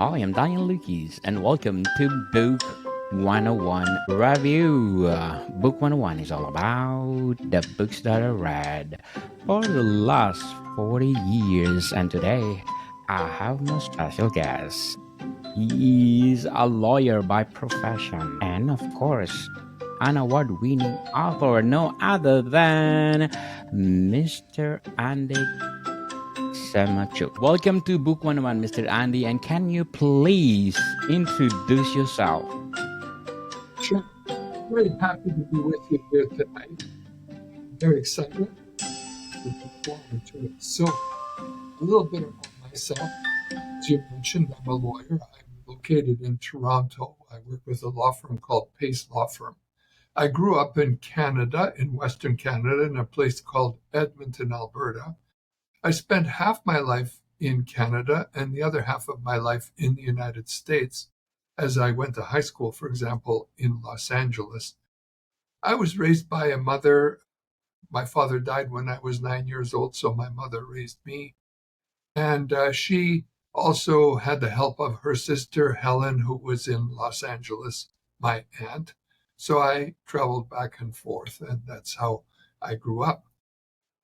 I am Daniel Lukis, and welcome to Book 101 Review. Book 101 is all about the books that I read for the last 40 years, and today I have my special guest. He is a lawyer by profession, and of course, an award winning author, no other than Mr. Andy Semotiuk. Welcome to Book 101, Mr. Andy, and can you please introduce yourself? Sure. Very happy to be with you here tonight. Very excited. Looking forward to it. So, a little bit about myself. As you mentioned, I'm a lawyer. I'm located in Toronto. I work with a law firm called Pace Law Firm. I grew up in Canada, in Western Canada, in a place called Edmonton, Alberta. I spent half my life in Canada and the other half of my life in the United States as I went to high school, for example, in Los Angeles. I was raised by a mother. My father died when I was 9 years old, so my mother raised me. And she also had the help of her sister, Helen, who was in Los Angeles, my aunt. So I traveled back and forth, and that's how I grew up.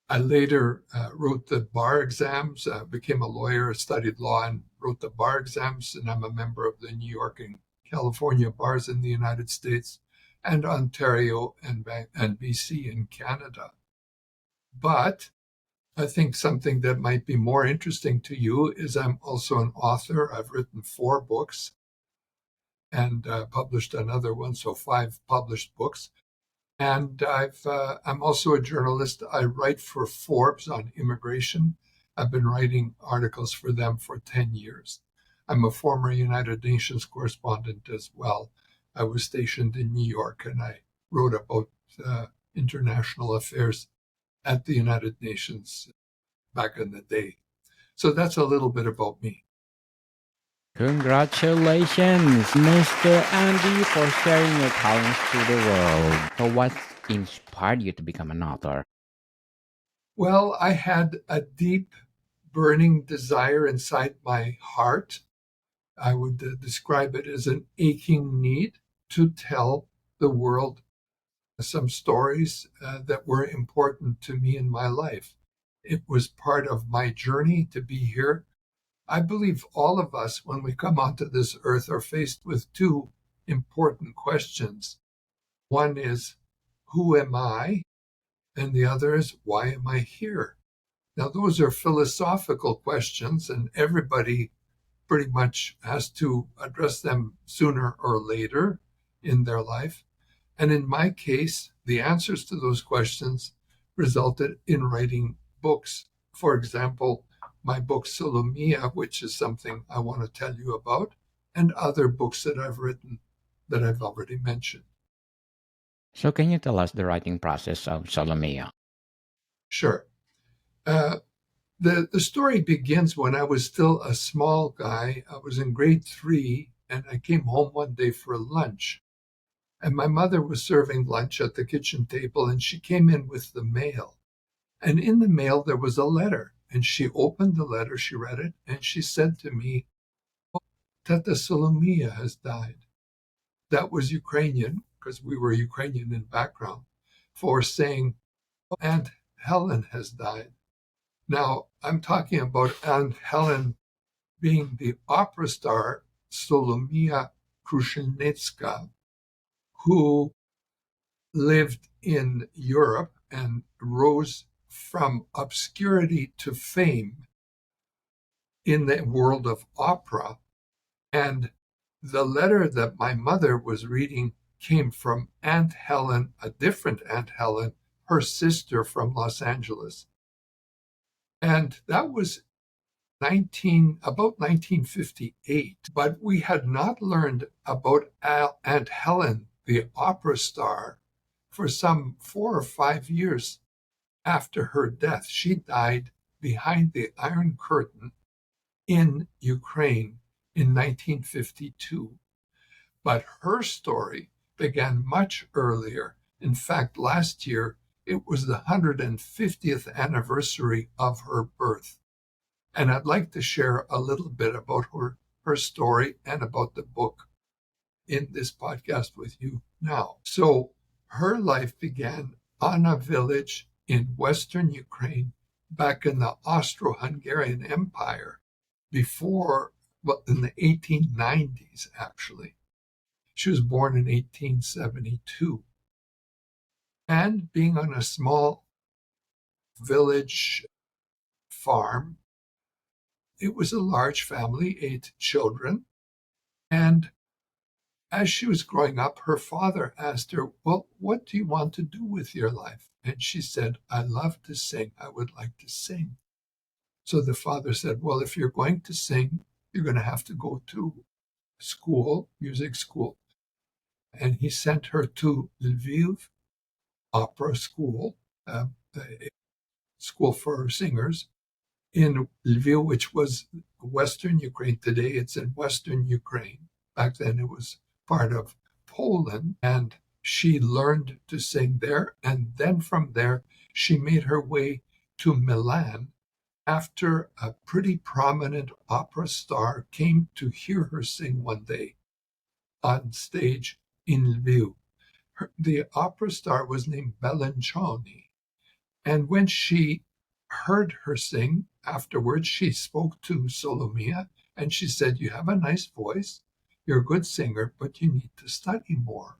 I later wrote the bar exams, became a lawyer, studied law, and wrote the bar exams. And I'm a member of the New York and California bars in the United States, and Ontario and BC in Canada. But I think something that might be more interesting to you is I'm also an author. I've written 4 books and published another one, so 5 published books. And I'm also a journalist. I write for Forbes on immigration. I've been writing articles for them for 10 years. I'm a former United Nations correspondent as well. I was stationed in New York, and I wrote about international affairs at the United Nations back in the day. So that's a little bit about me. Congratulations, Mr. Andy, for sharing your talents to the world. So, what inspired you to become an author? Well, I had a deep, burning desire inside my heart. I would describe it as an aching need to tell the world some stories that were important to me in my life. It was part of my journey to be here. I believe all of us, when we come onto this earth, are faced with 2 important questions. One is, who am I? And the other is, why am I here? Now, those are philosophical questions, and everybody pretty much has to address them sooner or later in their life. And in my case, the answers to those questions resulted in writing books. For example, my book Solomea, which is something I want to tell you about, and other books that I've written that I've already mentioned. So, can you tell us the writing process of Solomea? Sure. Uh, the story begins when I was still a small guy. I was in grade 3, and I came home one day for lunch. And my mother was serving lunch at the kitchen table, and she came in with the mail. And in the mail, there was a letter. And she opened the letter, she read it, and she said to me, "Oh, Teta Solomea has died." That was Ukrainian, because we were Ukrainian in background, for saying, "Oh, Aunt Helen has died." Now, I'm talking about Aunt Helen being the opera star Solomea Krushelnytska, who lived in Europe and rose from obscurity to fame in the world of opera. And the letter that my mother was reading came from Aunt Helen, a different Aunt Helen, her sister from Los Angeles. And that was about 1958. But we had not learned about Aunt Helen, the opera star, for some 4 or 5 years after her death. She died behind the Iron Curtain in Ukraine in 1952. But her story began much earlier. In fact, last year, it was the 150th anniversary of her birth. And I'd like to share a little bit about her her story and about the book in this podcast with you now. So her life began on a village in Western Ukraine back in the Austro-Hungarian Empire before, well, in the 1890s, actually. She was born in 1872. And being on a small village farm, it was a large family, 8 children. And as she was growing up, her father asked her, well, what do you want to do with your life? And she said, I love to sing. I would like to sing. So the father said, well, if you're going to sing, you're going to have to go to school, music school. And he sent her to Lviv Opera School, a school for singers in Lviv, which was Western Ukraine. Today it's in Western Ukraine. Back then it was part of Poland. And she learned to sing there. And then from there, she made her way to Milan after a pretty prominent opera star came to hear her sing one day on stage in Lviv. The opera star was named Bellincioni. And when she heard her sing afterwards, she spoke to Solomea and she said, you have a nice voice, you're a good singer, but you need to study more.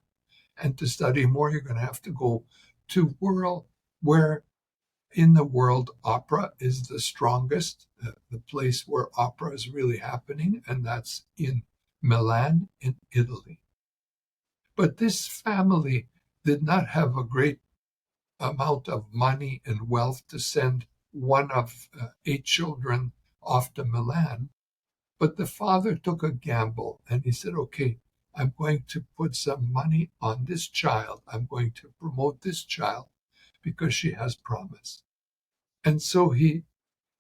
And to study more, you're going to have to go to where in the world opera is the strongest, the place where opera is really happening, and that's in Milan in Italy. But this family did not have a great amount of money and wealth to send one of 8 children off to Milan. But the father took a gamble and he said, okay, I'm going to put some money on this child. I'm going to promote this child because she has promise. And so he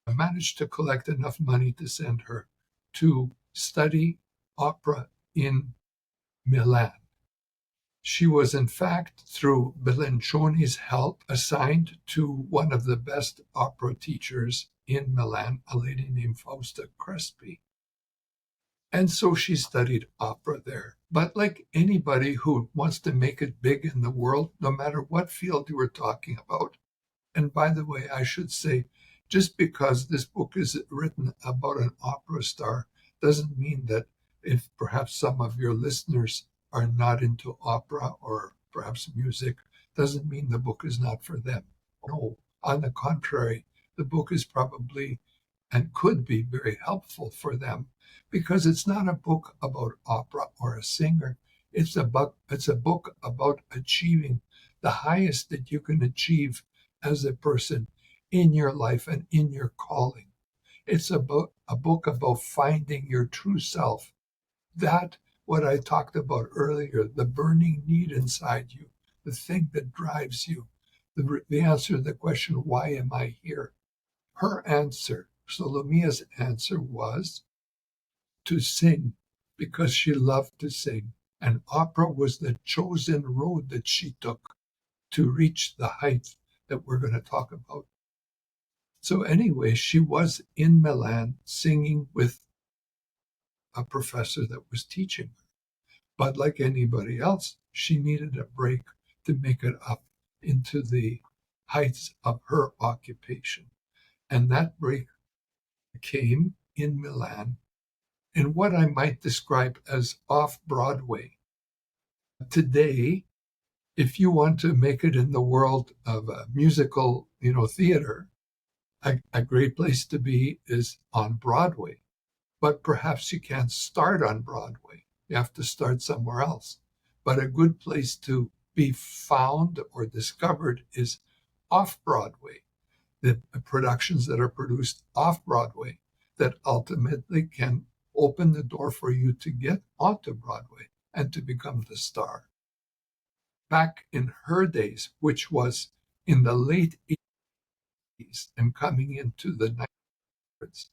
managed to collect enough money to send her to study opera in Milan. She was, in fact, through Bellincioni's help, assigned to one of the best opera teachers in Milan, a lady named Fausta Crespi. And so she studied opera there. But like anybody who wants to make it big in the world, no matter what field you were talking about, and by the way, I should say, just because this book is written about an opera star doesn't mean that if perhaps some of your listeners are not into opera or perhaps music, doesn't mean the book is not for them. No, on the contrary, the book is probably and could be very helpful for them because it's not a book about opera or a singer. It's a book about achieving the highest that you can achieve as a person in your life and in your calling. It's about a book about finding your true self. That, what I talked about earlier, the burning need inside you, the thing that drives you, the answer to the question, why am I here? Her answer, Solomea's answer, was to sing because she loved to sing. And opera was the chosen road that she took to reach the height that we're going to talk about. So anyway, she was in Milan singing with a professor that was teaching her. But like anybody else, she needed a break to make it up into the heights of her occupation. And that break came in Milan in what I might describe as off-Broadway. Today, if you want to make it in the world of musical, theater, a great place to be is on Broadway. But perhaps you can't start on Broadway. You have to start somewhere else. But a good place to be found or discovered is off-Broadway, the productions that are produced off-Broadway that ultimately can open the door for you to get onto Broadway and to become the star. Back in her days, which was in the late 80s and coming into the 90s,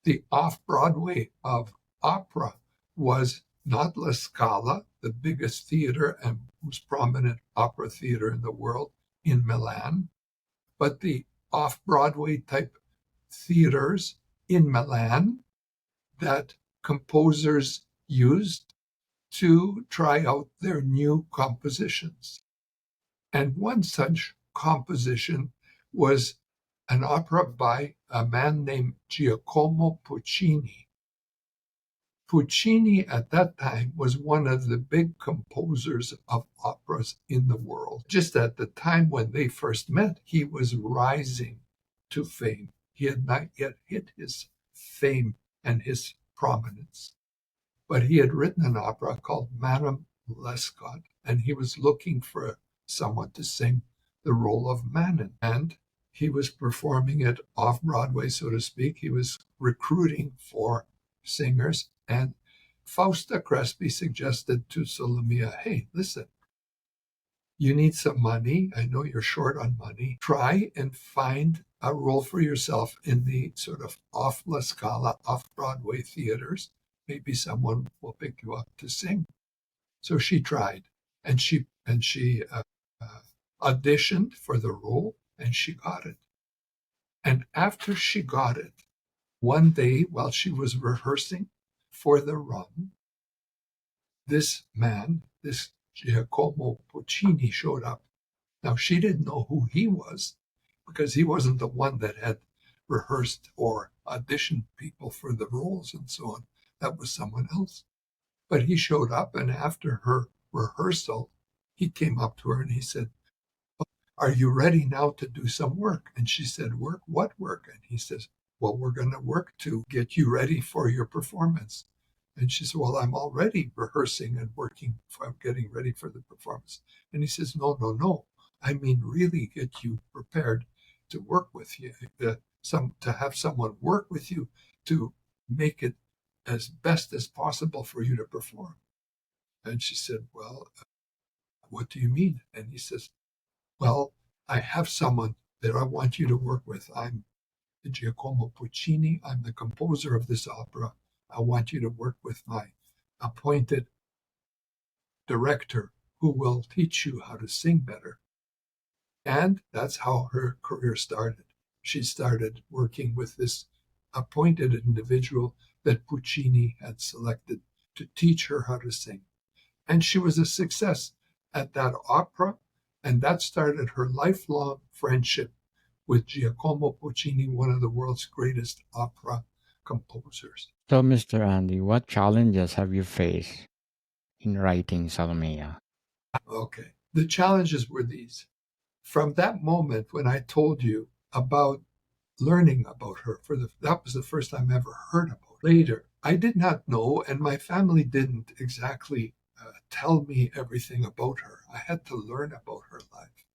the off-Broadway of opera was not La Scala, the biggest theater and most prominent opera theater in the world in Milan, but the off-Broadway type theaters in Milan that composers used to try out their new compositions. And one such composition was an opera by a man named Giacomo Puccini. Puccini at that time was one of the big composers of operas in the world. Just at the time when they first met, he was rising to fame. He had not yet hit his fame and his prominence. But he had written an opera called Madame Lescaut, and he was looking for someone to sing the role of Manon. And he was performing it off Broadway, so to speak. He was recruiting for singers. And Fausta Crespi suggested to Solomea, hey, listen, you need some money. I know you're short on money. Try and find a role for yourself in the sort of off La Scala, off Broadway theaters. Maybe someone will pick you up to sing. So she tried, and she auditioned for the role, and she got it. And after she got it, one day while she was rehearsing for the run, this man, this Giacomo Puccini, showed up. Now, she didn't know who he was because he wasn't the one that had rehearsed or auditioned people for the roles and so on. That was someone else. But he showed up, and after her rehearsal, he came up to her and he said, are you ready now to do some work? And she said, work? What work? And he says, well, we're going to work to get you ready for your performance. And she said, well, I'm already rehearsing and working for getting ready for the performance. And he says, no. I mean, really get you prepared to work with you, to have someone work with you to make it as best as possible for you to perform. And she said, well, what do you mean? And he says, well, I have someone that I want you to work with. I'm Giacomo Puccini. I'm the composer of this opera. I want you to work with my appointed director who will teach you how to sing better. And that's how her career started. She started working with this appointed individual that Puccini had selected to teach her how to sing. And she was a success at that opera, and that started her lifelong friendship with Giacomo Puccini, one of the world's greatest opera composers. So, Mr. Andy, what challenges have you faced in writing Solomea? Okay. The challenges were these. From that moment when I told you about learning about her, that was the first time I ever heard about her. Later, I did not know, and my family didn't exactly tell me everything about her. I had to learn about her life.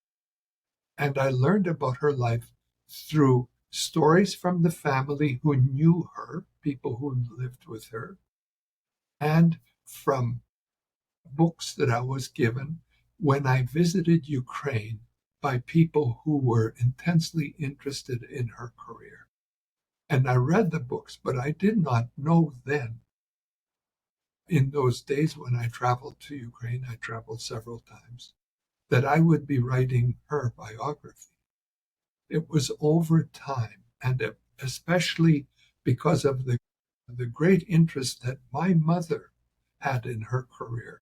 And I learned about her life through stories from the family who knew her, people who lived with her, and from books that I was given when I visited Ukraine by people who were intensely interested in her career. And I read the books, but I did not know then, in those days when I traveled to Ukraine, I traveled several times, that I would be writing her biography. It was over time, and especially because of the great interest that my mother had in her career,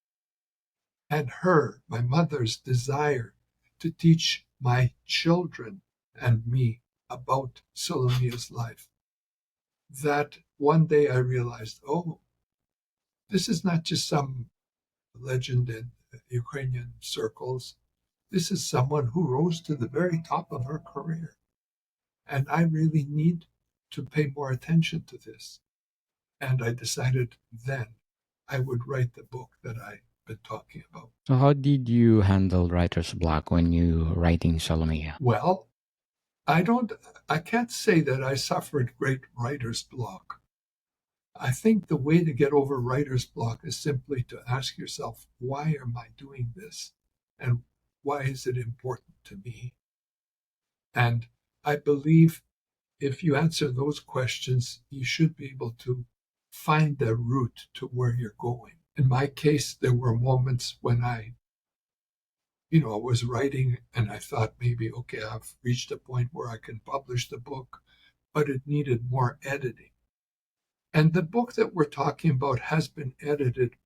and my mother's desire to teach my children and me about Solomea's life, that one day I realized, oh, this is not just some legend in Ukrainian circles. This is someone who rose to the very top of her career. And I really need to pay more attention to this. And I decided then I would write the book that I've been talking about. So, how did you handle writer's block when you were writing Solomea? Well, I can't say that I suffered great writer's block. I think the way to get over writer's block is simply to ask yourself, why am I doing this? And why is it important to me? And I believe if you answer those questions, you should be able to find the route to where you're going. In my case, there were moments when I was writing and I thought maybe, okay, I've reached a point where I can publish the book, but it needed more editing. And the book that we're talking about has been edited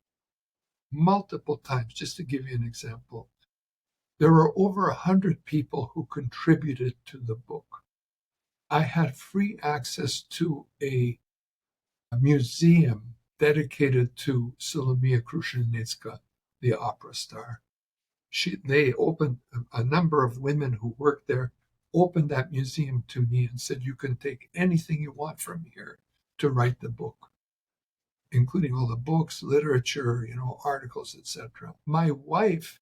multiple times. Just to give you an example, there were over 100 people who contributed to the book. I had free access to a museum dedicated to Solomea Krushelnytska, the opera star. They opened, a number of women who worked there opened that museum to me and said, you can take anything you want from here to write the book, including all the books, literature, articles, etc. My wife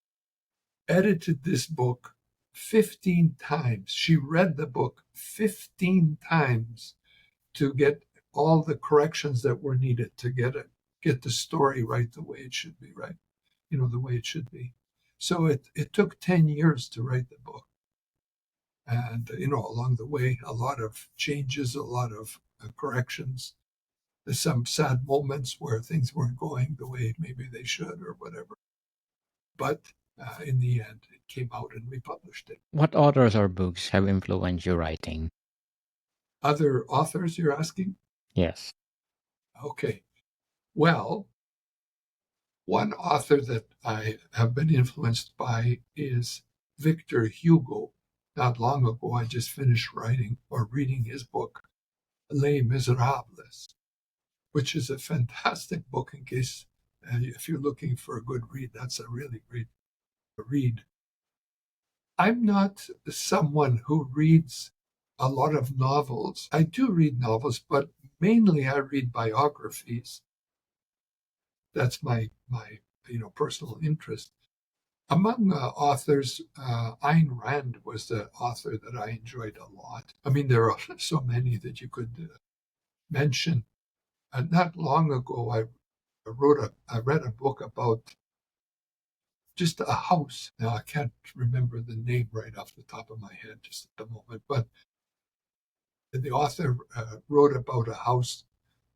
edited this book 15 times. She read the book 15 times to get all the corrections that were needed to get the story right the way it should be, right? The way it should be. So it took 10 years to write the book. And, along the way, a lot of changes, a lot of corrections. There's some sad moments where things weren't going the way maybe they should or whatever. But in the end, it came out and we published it. What authors or books have influenced your writing? Other authors, you're asking? Yes. Okay. Well, one author that I have been influenced by is Victor Hugo. Not long ago, I just finished writing or reading his book, Les Miserables, which is a fantastic book in case if you're looking for a good read, that's a really great read. I'm not someone who reads a lot of novels. I do read novels, but mainly I read biographies. That's my personal interest. Among authors, Ayn Rand was the author that I enjoyed a lot. I mean, there are so many that you could mention. Not long ago, I read a book about just a house. Now, I can't remember the name right off the top of my head just at the moment, but the author wrote about a house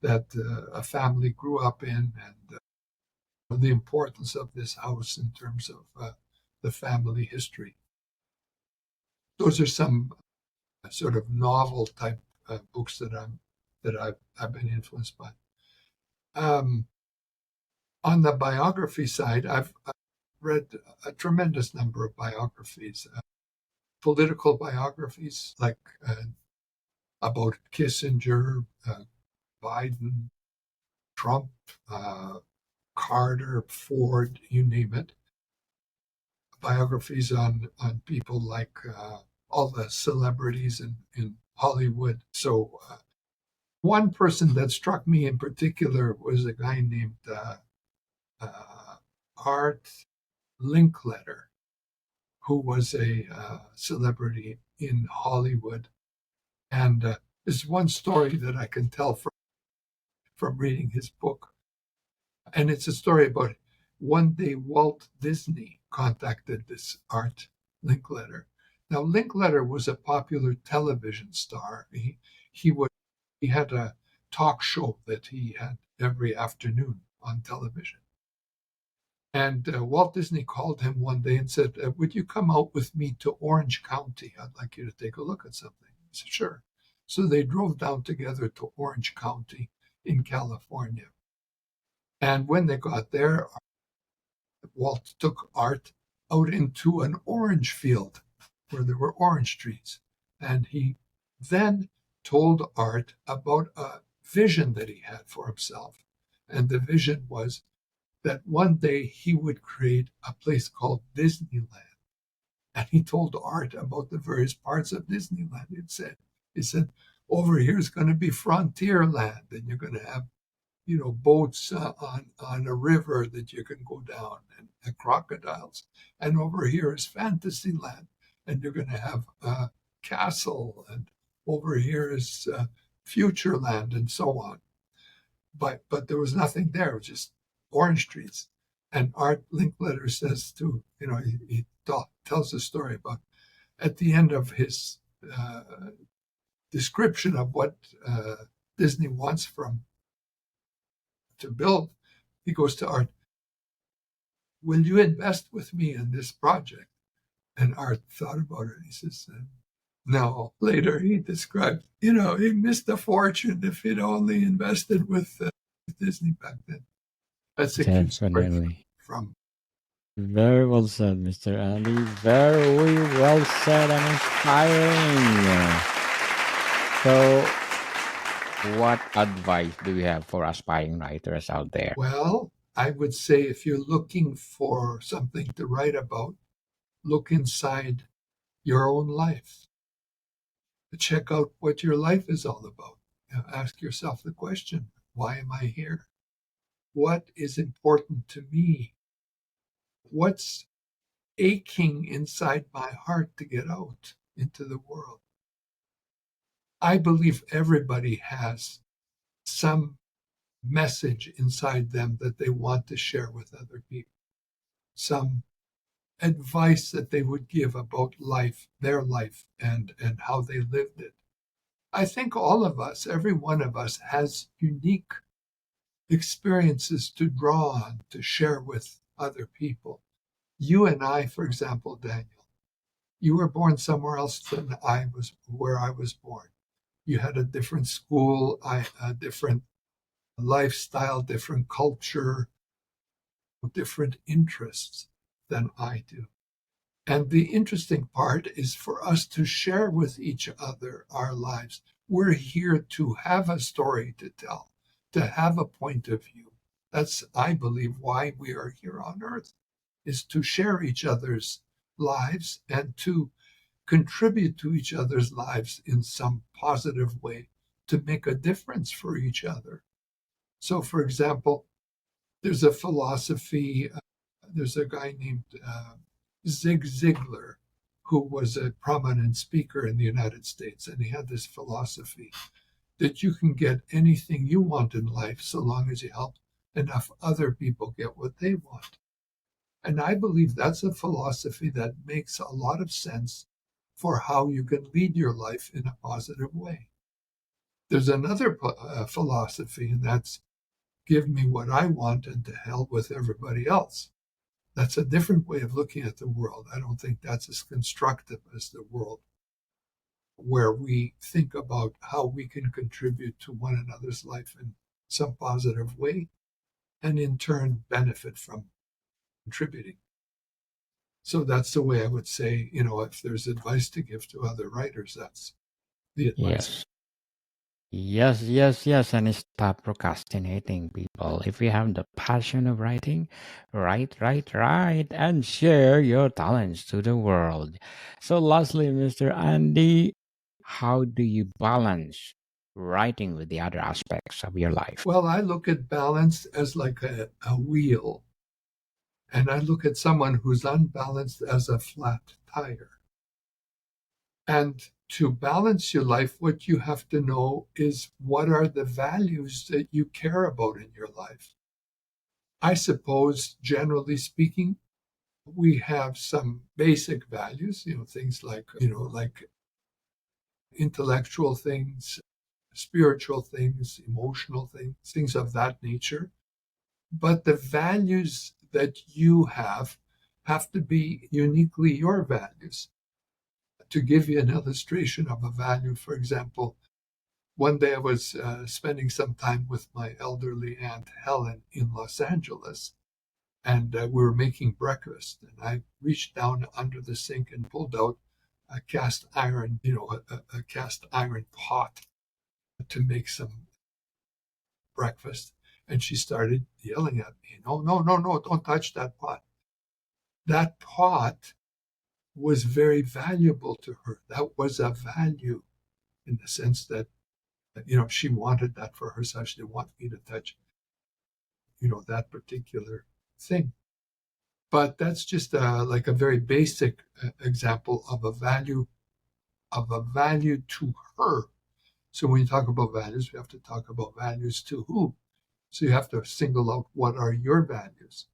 that a family grew up in and the importance of this house in terms of the family history. Those are some sort of novel type books that I've been influenced by. On the biography side, I've read a tremendous number of biographies, political biographies like about Kissinger, Biden, Trump, Carter, Ford, you name it. Biographies on people like all the celebrities in Hollywood. So one person that struck me in particular was a guy named Art Linkletter, who was a celebrity in Hollywood. And there's one story that I can tell from reading his book. And it's a story about one day Walt Disney contacted this Art Linkletter. Now, Linkletter was a popular television star. He had a talk show that he had every afternoon on television. And Walt Disney called him one day and said, would you come out with me to Orange County? I'd like you to take a look at something. He said, sure. So they drove down together to Orange County in California. And when they got there, Walt took Art out into an orange field where there were orange trees. And he then told Art about a vision that he had for himself. And the vision was that one day he would create a place called Disneyland. And he told Art about the various parts of Disneyland. He said, over here is going to be Frontierland, and you're going to have boats on a river that you can go down and crocodiles. And over here is Fantasyland, and you're going to have a castle. And over here is Futureland, and so on. But there was nothing there. It was just orange trees. And Art Linkletter says he tells a story about at the end of his description of what Disney wants to build, he goes to Art, will you invest with me in this project? And Art thought about it. He says, No, later he described, he missed a fortune if he'd only invested with Disney back then. That's a cute story Definitely. from. Very well said, Mr. Andy. Very well said and inspiring. So, what advice do you have for aspiring writers out there? Well, I would say if you're looking for something to write about, look inside your own life. Check out what your life is all about. Ask yourself the question, why am I here? What is important to me? What's aching inside my heart to get out into the world? I believe everybody has some message inside them that they want to share with other people, some advice that they would give about life, their life, and how they lived it. I think all of us, every one of us, has unique experiences to draw on, to share with other people. You and I, for example, Daniel, you were born somewhere else than where I was born. You had a different school, a different lifestyle, different culture, different interests than I do. And the interesting part is for us to share with each other our lives. We're here to have a story to tell, to have a point of view. That's, I believe, why we are here on earth, is to share each other's lives and to contribute to each other's lives in some positive way to make a difference for each other. So, for example, there's a philosophy, there's a guy named Zig Ziglar, who was a prominent speaker in the United States, and he had this philosophy that you can get anything you want in life so long as you help enough other people get what they want. And I believe that's a philosophy that makes a lot of sense for how you can lead your life in a positive way. There's another philosophy, and that's give me what I want and to hell with everybody else. That's a different way of looking at the world. I don't think that's as constructive as the world where we think about how we can contribute to one another's life in some positive way and in turn benefit from contributing. So that's the way I would say, if there's advice to give to other writers, that's the advice. Yes. Yes, yes, yes. And stop procrastinating, people. If you have the passion of writing, write, write, write, and share your talents to the world. So, lastly, Mr. Andy, how do you balance writing with the other aspects of your life? Well, I look at balance as like a wheel, and I look at someone who's unbalanced as a flat tire. And to balance your life, what you have to know is what are the values that you care about in your life. I suppose, generally speaking, we have some basic values, things like intellectual things, spiritual things, emotional things, things of that nature. But the values that you have to be uniquely your values. To give you an illustration of a value, for example, one day I was spending some time with my elderly Aunt Helen in Los Angeles, and we were making breakfast. And I reached down under the sink and pulled out a cast iron, a cast iron pot to make some breakfast. And she started yelling at me, no, no, no, no, don't touch that pot. That pot was very valuable to her. That was a value in the sense that, she wanted that for herself. She didn't want me to touch, that particular thing. But that's just like a very basic example of a value to her. So when you talk about values, we have to talk about values to who. So you have to single out what are your values.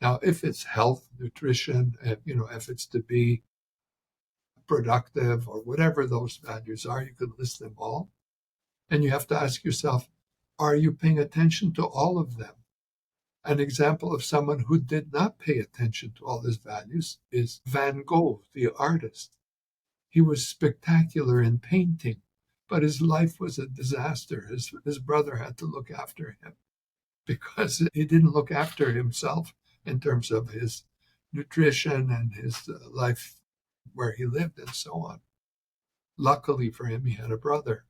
Now, if it's health, nutrition, if it's to be productive or whatever those values are, you can list them all. And you have to ask yourself, are you paying attention to all of them? An example of someone who did not pay attention to all his values is Van Gogh, the artist. He was spectacular in painting, but his life was a disaster. His brother had to look after him because he didn't look after himself in terms of his nutrition and his life where he lived and so on. Luckily for him, he had a brother.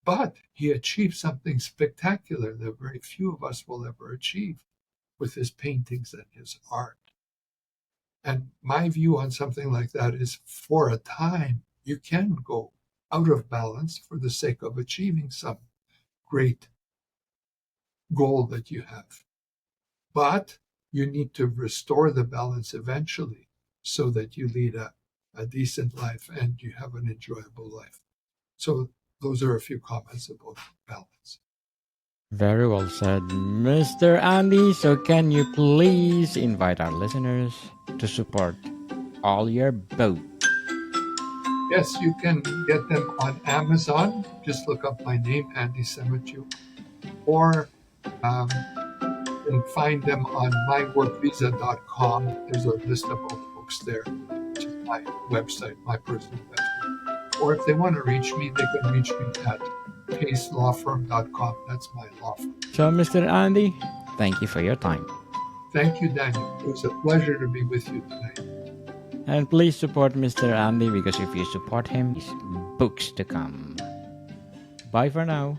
But he achieved something spectacular that very few of us will ever achieve with his paintings and his art. And my view on something like that is, for a time, you can go out of balance for the sake of achieving some great goal that you have. But you need to restore the balance eventually so that you lead a decent life and you have an enjoyable life. So those are a few comments about balance. Very well said, Mr. Andy. So, can you please invite our listeners to support all your books? Yes, you can get them on Amazon. Just look up my name, Andy Semotiuk, or you can find them on myworkvisa.com. There's a list of all the books there, which is my website, my personal website. Or if they want to reach me, they can reach me at pacelawfirm.com. That's my law firm. So, Mr. Andy, thank you for your time. Thank you, Daniel. It was a pleasure to be with you tonight. And please support Mr. Andy, because if you support him, there's books to come. Bye for now.